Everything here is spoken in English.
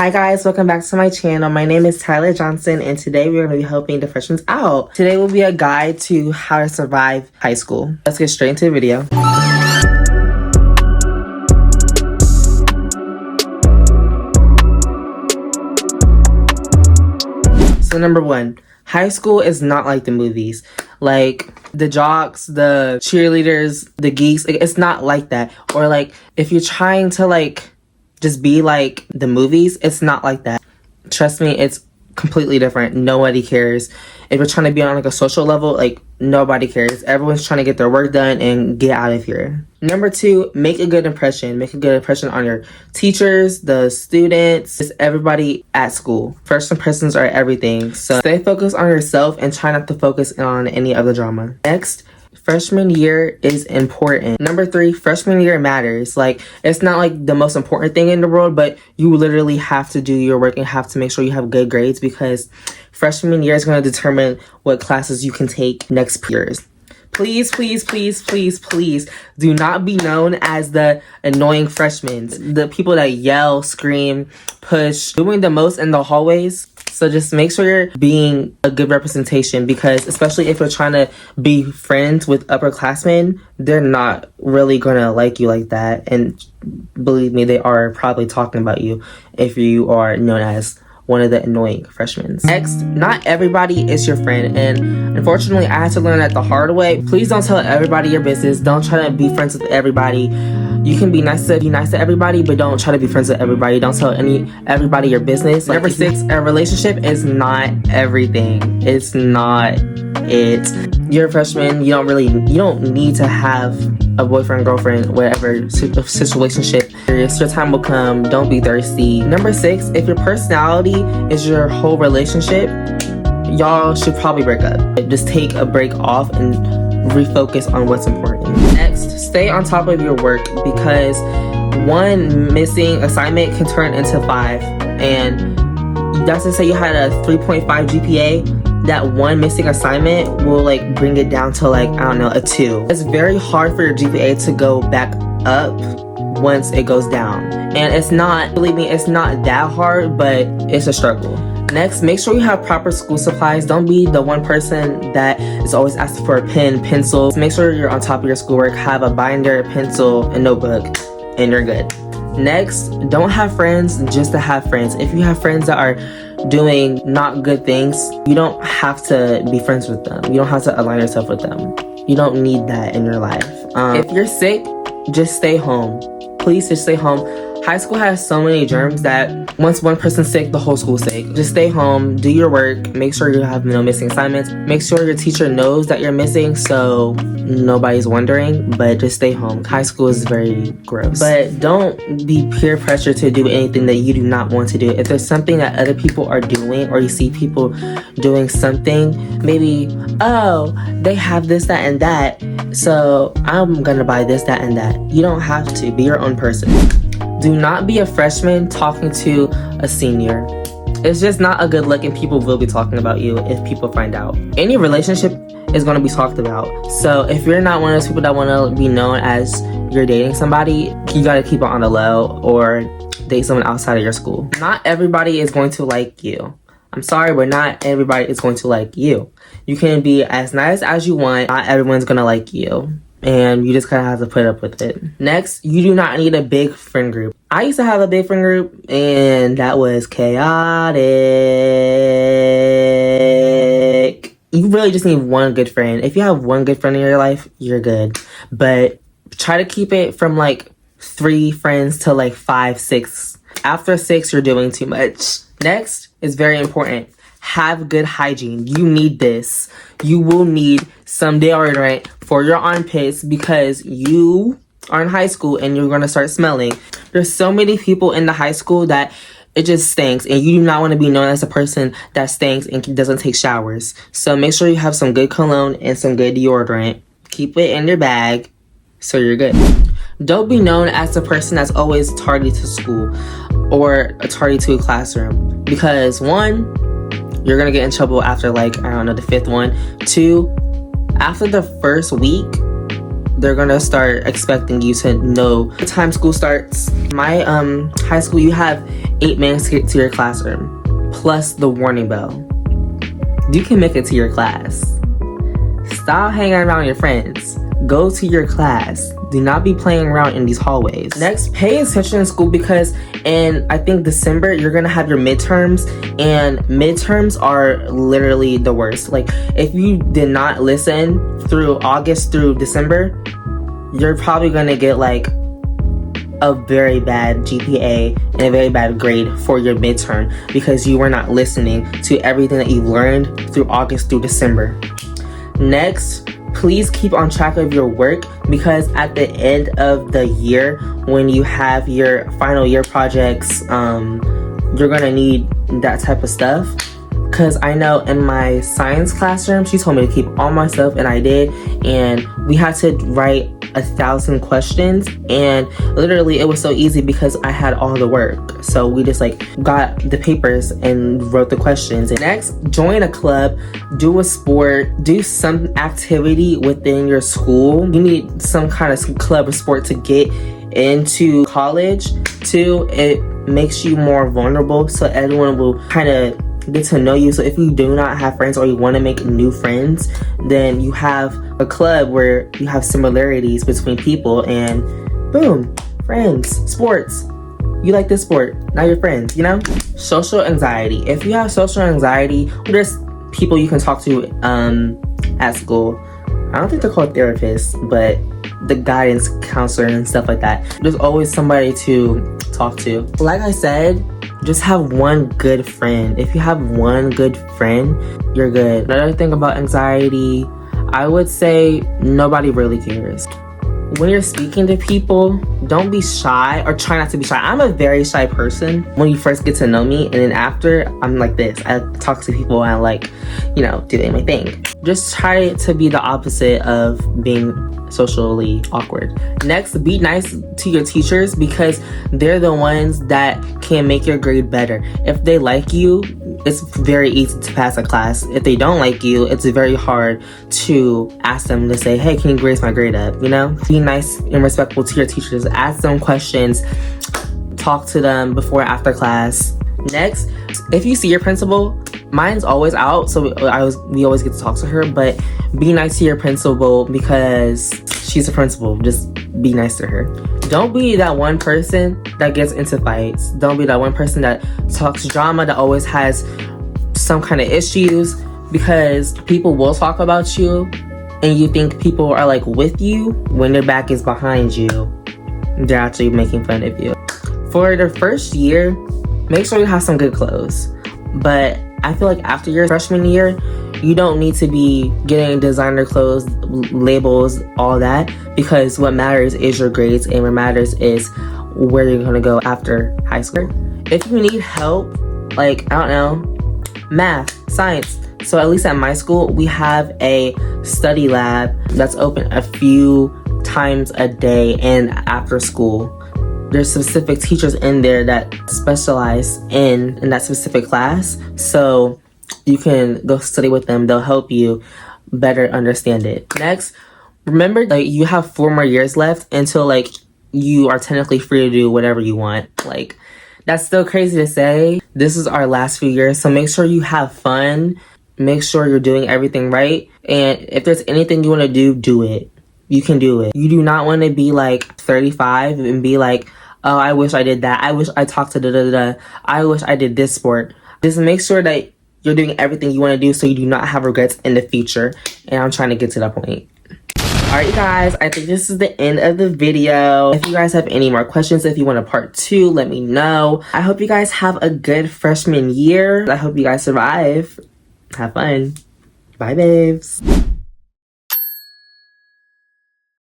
Hi guys, welcome back to my channel. My name is Tyler Johnson and today we're going to be helping the freshmen out. Today will be a guide to how to survive high school. Let's get straight into the video. So number one, high school is not like the movies. Like the jocks, the cheerleaders, the geeks, it's not like that. Or like if you're trying to just be like the movies, it's not like that. Trust me, it's completely different. Nobody cares. If you're trying to be on a social level, nobody cares. Everyone's trying to get their work done and get out of here. Number two, make a good impression. Make a good impression on your teachers, the students, just everybody at school. First impressions are everything. So stay focused on yourself and try not to focus on any other drama. Next, freshman year is important. Number three, freshman year matters. It's not the most important thing in the world, but you literally have to do your work and have to make sure you have good grades because freshman year is going to determine what classes you can take next years. Please, please, please, please, please do not be known as the annoying freshmen. The people that yell, scream, push, doing the most in the hallways. So just make sure you're being a good representation because especially if you're trying to be friends with upperclassmen, they're not really gonna like you like that. And believe me, they are probably talking about you if you are known as one of the annoying freshmen. Next, not everybody is your friend, and unfortunately I had to learn that the hard way. Please don't tell everybody your business. Don't try to be friends with everybody. You can be nice to everybody, but don't try to be friends with everybody. Don't tell everybody your business. Number six, a relationship is not everything. It's not it. You're a freshman, you don't need to have a boyfriend, girlfriend, whatever situationship. Your time will come. Don't be thirsty. Number six, if your personality is your whole relationship, y'all should probably break up. Just take a break off and refocus on what's important. Next, stay on top of your work because one missing assignment can turn into 5. And that's to say you had a 3.5 GPA. That one missing assignment will bring it down to a 2. It's very hard for your GPA to go back up once it goes down. And it's not, believe me, it's not that hard, but it's a struggle. Next, make sure you have proper school supplies. Don't be the one person that is always asking for a pen, pencils. Make sure you're on top of your schoolwork. Have a binder, pencil, a notebook, and you're good. Next, don't have friends just to have friends. If you have friends that are doing not good things, you don't have to be friends with them. You don't have to align yourself with them. You don't need that in your life. If you're sick, just stay home. Please just stay home. High school has so many germs that once one person's sick, the whole school's sick. Just stay home, do your work, make sure you have no missing assignments. Make sure your teacher knows that you're missing so nobody's wondering, but just stay home. High school is very gross. But don't be peer pressure to do anything that you do not want to do. If there's something that other people are doing or you see people doing something, maybe, oh, they have this, that, and that, so I'm gonna buy this, that, and that. You don't have to. Be your own person. Do not be a freshman talking to a senior. It's just not a good look and people will be talking about you if people find out. Any relationship is going to be talked about. So if you're not one of those people that want to be known as you're dating somebody, you got to keep it on the low or date someone outside of your school. Not everybody is going to like you. I'm sorry, but not everybody is going to like you. You can be as nice as you want. Not everyone's going to like you. And you just kind of have to put up with it. Next, you do not need a big friend group. I used to have a big friend group and that was chaotic. You really just need one good friend. If you have one good friend in your life, you're good. But try to keep it from 3 friends to 5, 6. After 6, you're doing too much. Next is very important. Have good hygiene. You need this. You will need some deodorant for your armpits because you are in high school and you're going to start smelling. There's so many people in the high school that it just stinks and you do not want to be known as a person that stinks and doesn't take showers. So make sure you have some good cologne and some good deodorant. Keep it in your bag so you're good. Don't be known as the person that's always tardy to school or tardy to a classroom because 1, you're gonna get in trouble after the 5th one. 2, after the first week, they're gonna start expecting you to know what time school starts. My high school, you have 8 minutes to get to your classroom, plus the warning bell. You can make it to your class. Stop hanging around your friends. Go to your class. Do not be playing around in these hallways. Next, pay attention in school, because in, I think, December, you're gonna have your midterms, and midterms are literally the worst. Like, if you did not listen through August through December, you're probably gonna get like a very bad GPA and a very bad grade for your midterm, because you were not listening to everything that you learned through August through December. Next, please keep on track of your work, because at the end of the year, when you have your final year projects, you're gonna need that type of stuff. Because I know in my science classroom, she told me to keep all my stuff, and I did, and we had to write 1,000 questions, and literally it was so easy because I had all the work. So we just like got the papers and wrote the questions. And next, join a club, do a sport, do some activity within your school. You need some kind of club or sport to get into college too. It makes you more vulnerable, so everyone will kind of get to know you. So if you do not have friends or you want to make new friends, then you have a club where you have similarities between people, and boom, friends. Sports, you like this sport, now you're friends, you know. Social anxiety. If you have social anxiety, there's people you can talk to at school. I don't think they're called therapists, but the guidance counselor and stuff like that. There's always somebody to talk to. Like I said, just have one good friend. If you have one good friend, you're good. Another thing about anxiety, I would say nobody really cares. When you're speaking to people, don't be shy, or try not to be shy. I'm a very shy person when you first get to know me, and then after, I'm like this. I talk to people and I like, you know, doing my thing. Just try to be the opposite of being socially awkward. Next, be nice to your teachers, because they're the ones that can make your grade better. If they like you, it's very easy to pass a class. If they don't like you, it's very hard to ask them to say, hey, can you raise my grade up, you know? Be nice and respectful to your teachers. Ask them questions. Talk to them before and after class. Next, if you see your principal, mine's always out, so we always get to talk to her, but be nice to your principal, because she's a principal. Just be nice to her. Don't be that one person that gets into fights. Don't be that one person that talks drama, that always has some kind of issues, because people will talk about you and you think people are like with you when their back is behind you. They're actually making fun of you. For the first year, make sure you have some good clothes. But I feel like after your freshman year, you don't need to be getting designer clothes, labels, all that, because what matters is your grades, and what matters is where you're gonna go after high school. If you need help, like, I don't know, math, science. So at least at my school, we have a study lab that's open a few times a day and after school. There's specific teachers in there that specialize in that specific class. So you can go study with them. They'll help you better understand it. Next, remember, like, you have 4 more years left until like you are technically free to do whatever you want. Like, that's still crazy to say. This is our last few years. So make sure you have fun. Make sure you're doing everything right. And if there's anything you want to do, do it. You can do it. You do not want to be like 35 and be like, oh, I wish I did that. I wish I talked to da-da-da-da. I wish I did this sport. Just make sure that you're doing everything you want to do so you do not have regrets in the future. And I'm trying to get to that point. Alright, you guys, I think this is the end of the video. If you guys have any more questions, if you want a part 2, let me know. I hope you guys have a good freshman year. I hope you guys survive. Have fun. Bye, babes.